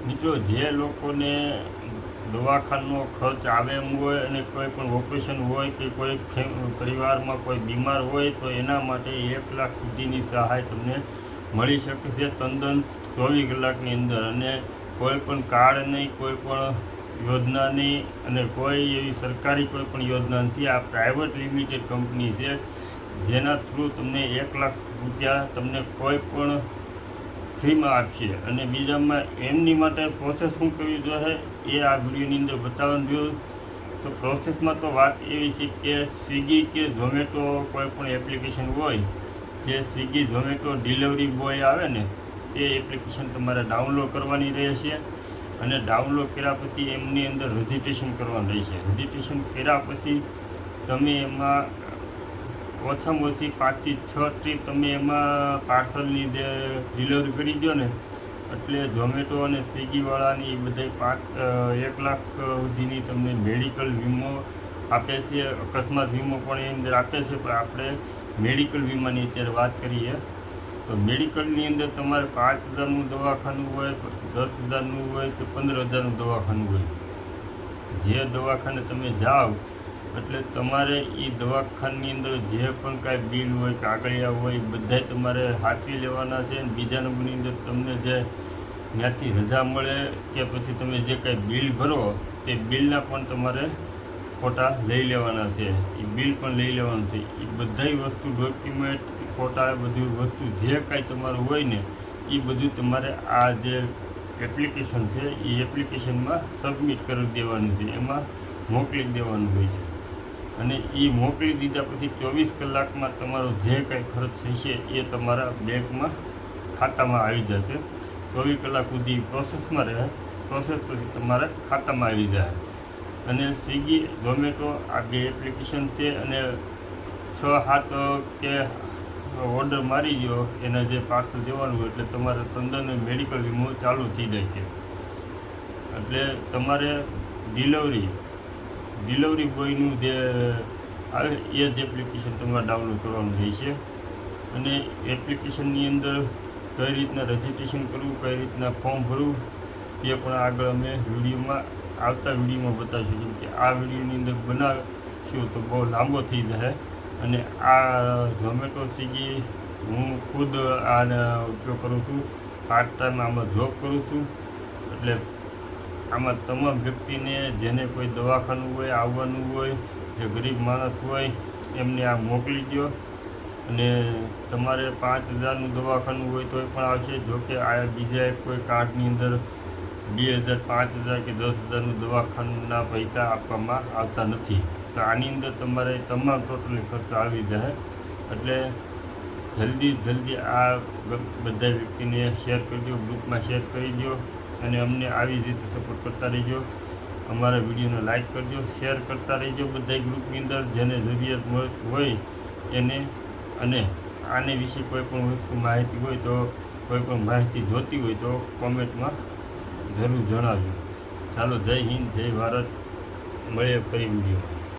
મિત્રો, જે લોકોને દવાખાનાનો ખર્ચ આવે એમ હોય અને કોઈ પણ ઓપરેશન હોય કે કોઈ પરિવારમાં કોઈ બીમાર હોય તો એના માટે 1 લાખ સુધીની સહાય તમને મળી શકે છે તદ્દન 24 કલાકની અંદર. અને કોઈ પણ કાર્ડ નહીં, કોઈ પણ યોજના નહીં અને કોઈ એવી સરકારી કોઈ પણ યોજના નથી. આ પ્રાઇવેટ લિમિટેડ કંપની છે જેના થ્રુ તમને 1 લાખ રૂપિયા તમને કોઈ પણ ફ્રીમાં આપશે. અને બીજામાં એમની માટે પ્રોસેસ શું કરવી જોઈએ એ આ વિડીયોની અંદર બતાવવાનું જોયું. તો પ્રોસેસમાં તો વાત એવી છે કે સ્વિગી કે ઝોમેટો કોઈ પણ એપ્લિકેશન હોય, જે સ્વિગી ઝોમેટો ડિલિવરી બોય આવે ને, એ એપ્લિકેશન તમારે ડાઉનલોડ કરવાની રહેશે. અને ડાઉનલોડ કર્યા પછી એમની અંદર રજિસ્ટ્રેશન કરવાનું રહેશે. રજિસ્ટ્રેશન કર્યા પછી તમે એમાં ઓછામાં ઓછી 5 થી 6 ટ્રીપ તમે એમાં પાર્સલની ડિલિવરી કરી દો ને, એટલે ઝોમેટો અને સ્વિગીવાળાની એ બધા 1 લાખ સુધીની તમને મેડિકલ વીમો આપે છે. અકસ્માત વીમો પણ એની અંદર આપે છે. પણ આપણે મેડિકલ વીમાની અત્યારે વાત કરીએ તો મેડિકલની અંદર તમારે 5,000નું દવાખાનું હોય, 10,000નું હોય કે 15,000નું દવાખાનું હોય. જે દવાખાને તમે જાઓ એટલે તમારે એ દવાખાનાની અંદર જે પણ કાંઈ બિલ હોય, કાગળિયા હોય, બધાય તમારે હાથવી લેવાના છે. અને બીજા નંબરની અંદર તમને જે ત્યાંથી રજા મળે કે પછી તમે જે કાંઈ બિલ ભરો તે બિલના પણ તમારે ફોટા લઈ લેવાના છે. એ બિલ પણ લઈ લેવાનું છે. એ બધાય વસ્તુ ડોક્યુમેન્ટ, ફોટા, બધી વસ્તુ જે કાંઈ તમારું હોય ને એ બધું તમારે આ જે એપ્લિકેશન છે એ એપ્લિકેશનમાં સબમિટ કરી દેવાનું છે, એમાં મોકલી દેવાનું હોય છે. અને એ મોકલી દીધા પછી 24 કલાકમાં તમારો જે કાંઈ ખર્ચ થશે એ તમારા બેંકમાં ખાતામાં આવી જશે. 24 કલાક સુધી પ્રોસેસમાં રહે. પ્રોસેસ પછી તમારા ખાતામાં આવી જાય. અને સ્વિગી, ઝોમેટો આ બે એપ્લિકેશન છે. અને 6-7 કે ઓર્ડર મારી દો એના જે પાર્સલ દેવાનું હોય એટલે તમારે તદ્દન મેડિકલ વીમો ચાલુ થઈ જાય છે. એટલે તમારે ડિલિવરી બોયનું જે આવે એ જ એપ્લિકેશન તમારે ડાઉનલોડ કરવાનું રહેશે. અને એપ્લિકેશનની અંદર કઈ રીતના રજિસ્ટ્રેશન કરવું, કઈ રીતના ફોર્મ ભરવું તે પણ આગળ અમે આવતા વિડીયોમાં બતાવીશું. કેમ કે આ વિડીયોની અંદર બનાવશું તો બહુ લાંબો થઈ જાય. અને આ ઝોમેટો, સ્વિગી હું ખુદ આનો ઉપયોગ કરું છું. પાર્ટ ટાઈમ આમાં જોબ કરું છું. એટલે આમાં તમામ વ્યક્તિને જેને કોઈ દવાખાનું હોય, આવવાનું હોય, જે ગરીબ માણસ હોય એમને આ મોકલી દો. અને તમારે 5,000નું દવાખાનું હોય તોય પણ આવશે. જોકે આ બીજા કોઈ કાર્ડની અંદર 2,000, 5,000 કે 10,000નું દવાખાનાના પૈસા આપવામાં આવતા નથી. તો આની અંદર તમારે તમામ ટોટલી ખર્ચ આવી જાય. એટલે જલ્દી આ બધા વ્યક્તિને શેર કરી દો, ગ્રુપમાં શેર કરી દો. અને અમને આવી જ રીતે સપોર્ટ કરતા રહેજો. અમારા વિડીયોને લાઇક કરજો, શેર કરતા રહેજો બધા ગ્રુપની અંદર જેને જરૂરિયાત હોય એને. અને આને વિશે કોઈ પણ વસ્તુ માહિતી હોય તો, કોઈ પણ માહિતી જોતી હોય તો કોમેન્ટમાં જરૂર જણાવજો. ચાલો, જય હિન્દ, જય ભારત. મળીએ ફરી વિડીયો.